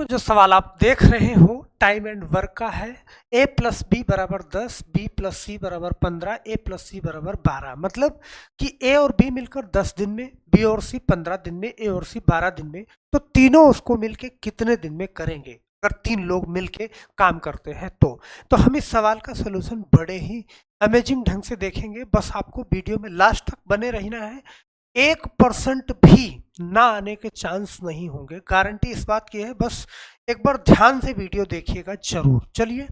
बच्चों जो सवाल आप देख रहे हो टाइम एंड वर्क का है। a प्लस बी बराबर 10, b प्लस सी बराबर 15, a प्लस सी बराबर 12। मतलब कि a और b मिलकर 10 दिन में, b और c 15 दिन में, a और c 12 दिन में, तो तीनों उसको मिलके कितने दिन में करेंगे अगर तीन लोग मिलके काम करते हैं तो हम इस सवाल का सलूशन बड़े ही अमेजिंग ढंग से देखेंगे। बस आपको वीडियो में लास्ट तक बने रहना है। 1% भी ना आने के चांस नहीं होंगे, गारंटी इस बात की है। बस एक बार ध्यान से वीडियो देखिएगा जरूर। चलिए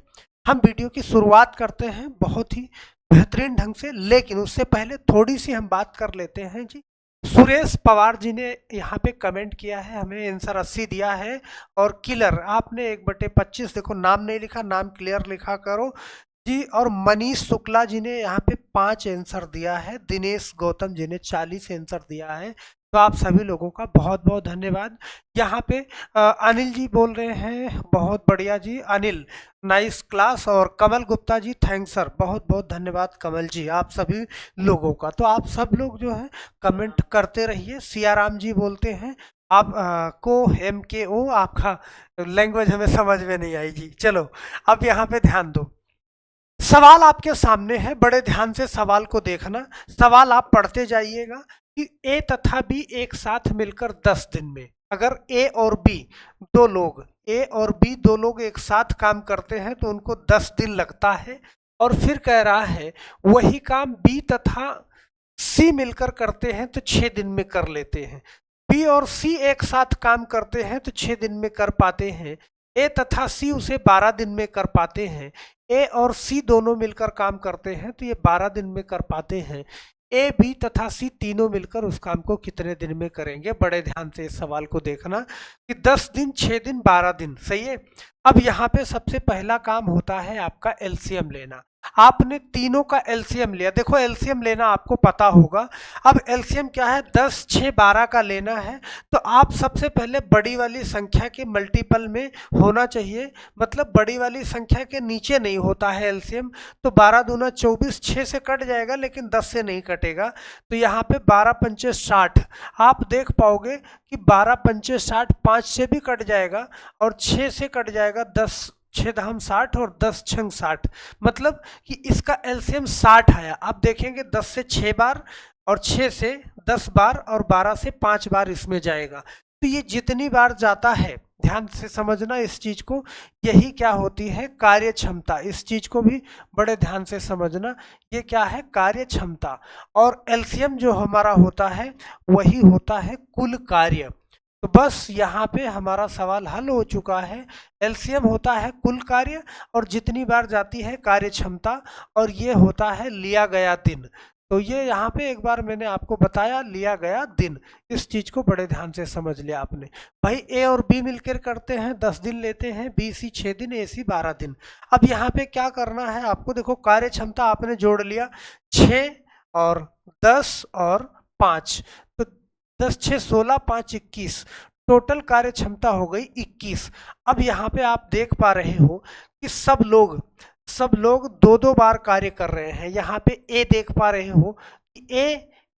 हम वीडियो की शुरुआत करते हैं बहुत ही बेहतरीन ढंग से, लेकिन उससे पहले थोड़ी सी हम बात कर लेते हैं जी। सुरेश पवार जी ने यहाँ पे कमेंट किया है, हमें आंसर 80 दिया है। और किलर आपने 1/25, देखो नाम नहीं लिखा, नाम क्लियर लिखा करो जी। और मनीष शुक्ला जी ने यहाँ पे 5 आंसर दिया है। दिनेश गौतम जी ने 40 आंसर दिया है। तो आप सभी लोगों का बहुत बहुत धन्यवाद। यहाँ पे अनिल जी बोल रहे हैं, बहुत बढ़िया जी अनिल, नाइस क्लास। और कमल गुप्ता जी थैंक्स सर, बहुत बहुत धन्यवाद कमल जी आप सभी लोगों का। तो आप सब लोग जो है कमेंट करते रहिए। सियाराम जी बोलते हैं आप को MKO, आपका लैंग्वेज हमें समझ में नहीं आई जी। चलो अब यहाँ पे ध्यान दो, सवाल आपके सामने है, बड़े ध्यान से सवाल को देखना। सवाल आप पढ़ते जाइएगा कि ए तथा बी एक साथ मिलकर 10 दिन में, अगर ए और बी दो लोग एक साथ काम करते हैं तो उनको 10 दिन लगता है। और फिर कह रहा है वही काम बी तथा सी मिलकर करते हैं तो 6 दिन में कर लेते हैं। बी और सी एक साथ काम करते हैं तो 6 दिन में कर पाते हैं। ए तथा सी उसे 12 दिन में कर पाते हैं। ए और सी दोनों मिलकर काम करते हैं तो ये 12 दिन में कर पाते हैं। ए बी तथा सी तीनों मिलकर उस काम को कितने दिन में करेंगे? बड़े ध्यान से इस सवाल को देखना कि 10 दिन, 6 दिन, 12 दिन, सही है। अब यहाँ पे सबसे पहला काम होता है आपका एलसीएम लेना। आपने तीनों का एलसीएम लिया, देखो एलसीएम लेना आपको पता होगा। अब एलसीएम क्या है, 10, 6, 12 का लेना है। तो आप सबसे पहले बड़ी वाली संख्या के मल्टीपल में होना चाहिए, मतलब बड़ी वाली संख्या के नीचे नहीं होता है एलसीएम। तो 12 दूना 24, 6 से कट जाएगा लेकिन 10 से नहीं कटेगा। तो यहाँ पे 12 पंचे 60, आप देख पाओगे कि 12 पंचे 60, 5 से भी कट जाएगा और 6 से कट जाएगा। 10 6 दहम 60 और 10 छंग 60, मतलब कि इसका एलसीएम 60 आया। आप देखेंगे 10 से 6 बार और 6 से 10 बार और 12 से 5 बार इसमें जाएगा। तो ये जितनी बार जाता है, ध्यान से समझना इस चीज को, यही क्या होती है, कार्य क्षमता। इस चीज को भी बड़े ध्यान से समझना, ये क्या है, कार्य क्षमता। और एलसीएम जो हमारा होता है वही होता है कुल कार्य। तो बस यहाँ पे हमारा सवाल हल हो चुका है। एलसीएम होता है कुल कार्य और जितनी बार जाती है कार्य क्षमता, और ये होता है लिया गया दिन। तो ये यहाँ पे एक बार मैंने आपको बताया, लिया गया दिन। इस चीज को बड़े ध्यान से समझ लिया आपने। भाई ए और बी मिलकर करते हैं 10 दिन लेते हैं, बी सी 6 दिन, ए सी 12 दिन। अब यहाँ पे क्या करना है आपको, देखो कार्य क्षमता आपने जोड़ लिया 6 और 10 और 5, तो 10 6 16, 5 21, टोटल कार्य क्षमता हो गई 21। अब यहाँ पे आप देख पा रहे हो कि सब लोग दो दो बार कार्य कर रहे हैं। यहाँ पे ए देख पा रहे हो कि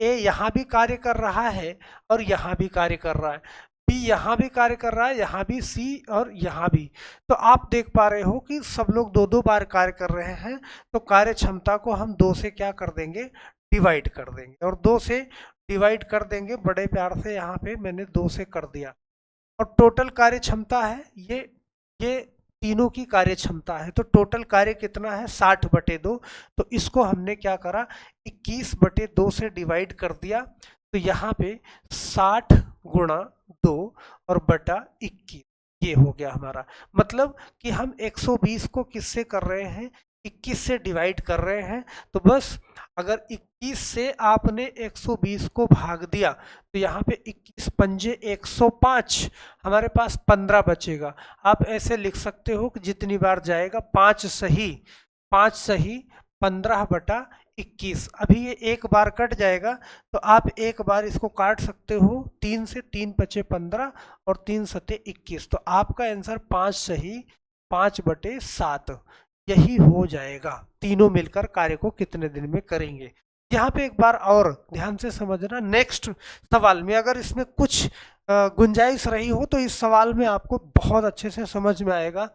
ए यहाँ भी कार्य कर रहा है और यहाँ भी कार्य कर रहा है, बी यहाँ भी कार्य कर रहा है, यहाँ भी सी और यहाँ भी। तो आप देख पा रहे हो कि सब लोग दो दो बार कार्य कर रहे हैं। तो कार्य क्षमता को हम 2 से क्या कर देंगे, डिवाइड कर देंगे, और 2 से डिवाइड कर देंगे। बड़े प्यार से यहाँ पे मैंने 2 से कर दिया। और टोटल कार्य क्षमता है ये तीनों की कार्य क्षमता है। तो टोटल कार्य कितना है, 60/2। तो इसको हमने क्या करा, 21/2 से डिवाइड कर दिया। तो यहाँ पे 60 गुणा 2 और बटा 21, ये हो गया हमारा। मतलब कि हम 120 को किससे कर रहे हैं, 21 से डिवाइड कर रहे हैं। तो बस अगर 21 से आपने 120 को भाग दिया तो यहाँ पे 21 पंजे 105, हमारे पास 15 बचेगा। आप ऐसे लिख सकते हो कि जितनी बार जाएगा 5 सही 15/21। अभी ये एक बार कट जाएगा तो आप एक बार इसको काट सकते हो, 3 से 3 बचे 15 और 3 सते 21। तो आपका आंसर 5 सही 5/7 यही हो जाएगा। तीनों मिलकर कार्य को कितने दिन में करेंगे। यहाँ पे एक बार और ध्यान से समझना, नेक्स्ट सवाल में अगर इसमें कुछ गुंजाइश रही हो तो इस सवाल में आपको बहुत अच्छे से समझ में आएगा।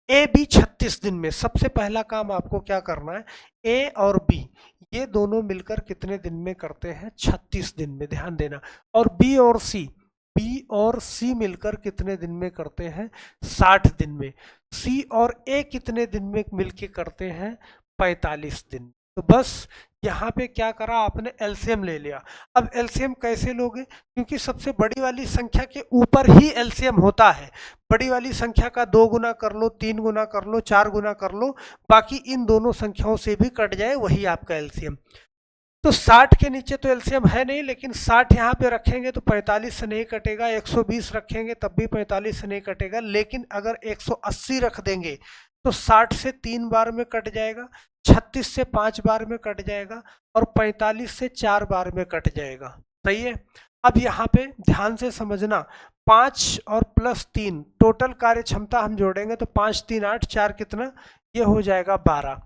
ए बी 36 दिन में, सबसे पहला काम आपको क्या करना है, ए और बी ये दोनों मिलकर कितने दिन में करते हैं, 36 दिन में, ध्यान देना। और बी और सी मिलकर कितने दिन में करते हैं, 60 दिन में। सी और ए कितने दिन में मिलके करते हैं, 45 दिन। तो बस यहाँ पे क्या करा आपने, एलसीएम ले लिया। अब एलसीएम कैसे लोगे, क्योंकि सबसे बड़ी वाली संख्या के ऊपर ही एलसीएम होता है। बड़ी वाली संख्या का 2 गुना कर लो, 3 गुना कर लो, 4 गुना कर लो, बाकी इन दोनों संख्याओं से भी कट जाए, वही आपका एलसीएम। तो 60 के नीचे तो एलसीएम है नहीं, लेकिन 60 यहाँ पे रखेंगे तो 45 से नहीं कटेगा, 120 रखेंगे तब भी 45 से नहीं कटेगा, लेकिन अगर 180 रख देंगे तो 60 से 3 बार में कट जाएगा, 36 से 5 बार में कट जाएगा, और 45 से 4 बार में कट जाएगा। सही है। अब यहाँ पे ध्यान से समझना, 5 और प्लस 3 टोटल कार्य क्षमता हम जोड़ेंगे तो 5 3 8, 4 कितना, ये हो जाएगा 12।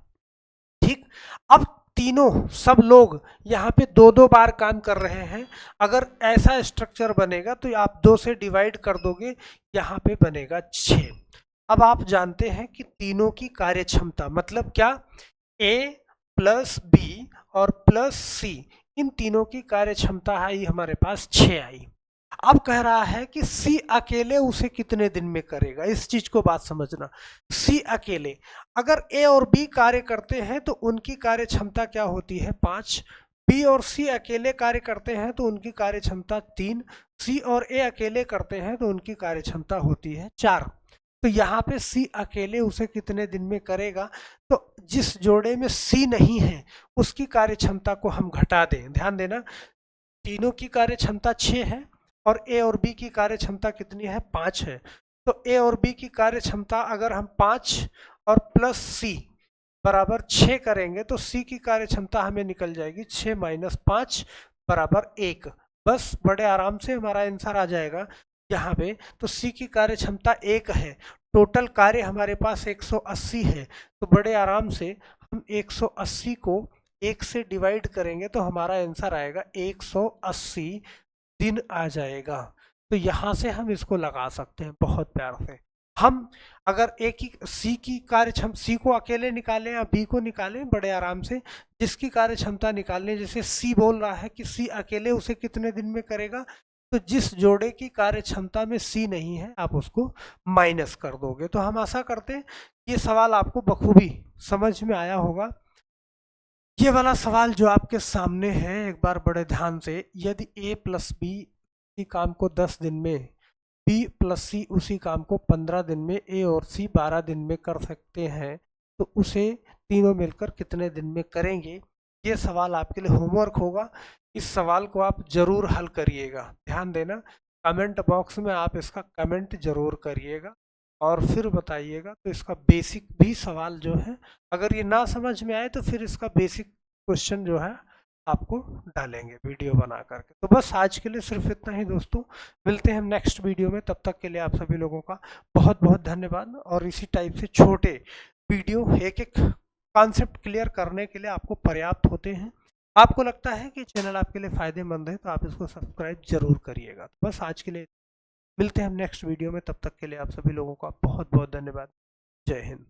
ठीक। अब तीनों सब लोग यहाँ पे 2-2 बार काम कर रहे हैं। अगर ऐसा स्ट्रक्चर बनेगा तो आप 2 से डिवाइड कर दोगे, यहाँ पे बनेगा 6। अब आप जानते हैं कि तीनों की कार्य क्षमता मतलब क्या, ए प्लस बी और प्लस सी, इन तीनों की कार्य क्षमता आई हमारे पास 6 आई। अब कह रहा है कि सी अकेले उसे कितने दिन में करेगा, इस चीज को बात समझना। सी अकेले, अगर ए और बी कार्य करते हैं तो उनकी कार्य क्षमता क्या होती है, 5। बी और सी अकेले कार्य करते हैं तो उनकी कार्य क्षमता 3। सी और ए अकेले करते हैं तो उनकी कार्य क्षमता होती है 4। तो यहाँ पे सी अकेले उसे कितने दिन में करेगा, तो जिस जोड़े में सी नहीं है उसकी कार्य क्षमता को हम घटा दें। ध्यान देना, तीनों की कार्य क्षमता 6 है और ए और बी की कार्य क्षमता कितनी है, 5 है। तो ए और बी की कार्य क्षमता अगर हम 5 और प्लस सी बराबर 6 करेंगे तो सी की कार्य क्षमता हमें निकल जाएगी 6 माइनस 5 बराबर 1। बस बड़े आराम से हमारा आंसर आ जाएगा यहाँ पे। तो सी की कार्य क्षमता 1 है, टोटल कार्य हमारे पास 180 है, तो बड़े आराम से हम 180 को 1 से डिवाइड करेंगे तो हमारा आंसर आएगा 180 दिन आ जाएगा। तो यहाँ से हम इसको लगा सकते हैं बहुत प्यार से। हम अगर एक ही सी की कार्य क्षमता, सी को अकेले निकालें या बी को निकालें, बड़े आराम से जिसकी कार्य क्षमता निकालने, जैसे सी बोल रहा है कि सी अकेले उसे कितने दिन में करेगा, तो जिस जोड़े की कार्य क्षमता में सी नहीं है आप उसको माइनस कर दोगे। तो हम आशा करते हैं ये सवाल आपको बखूबी समझ में आया होगा। ये वाला सवाल जो आपके सामने है, एक बार बड़े ध्यान से, यदि ए प्लस बी उसी काम को 10 दिन में, बी प्लस सी उसी काम को 15 दिन में, ए और सी 12 दिन में कर सकते हैं, तो उसे तीनों मिलकर कितने दिन में करेंगे, ये सवाल आपके लिए होमवर्क होगा। इस सवाल को आप जरूर हल करिएगा। ध्यान देना, कमेंट बॉक्स में आप इसका कमेंट जरूर करिएगा और फिर बताइएगा। तो इसका बेसिक भी सवाल जो है, अगर ये ना समझ में आए तो फिर इसका बेसिक क्वेश्चन जो है आपको डालेंगे वीडियो बना करके। तो बस आज के लिए सिर्फ इतना ही दोस्तों, मिलते हैं हम नेक्स्ट वीडियो में। तब तक के लिए आप सभी लोगों का बहुत बहुत धन्यवाद। और इसी टाइप से छोटे वीडियो एक एक कॉन्सेप्ट क्लियर करने के लिए आपको पर्याप्त होते हैं। आपको लगता है कि चैनल आपके लिए फ़ायदेमंद है तो आप इसको सब्सक्राइब जरूर करिएगा। तो बस आज के लिए मिलते हैं हम नेक्स्ट वीडियो में। तब तक के लिए आप सभी लोगों का बहुत बहुत धन्यवाद। जय हिंद।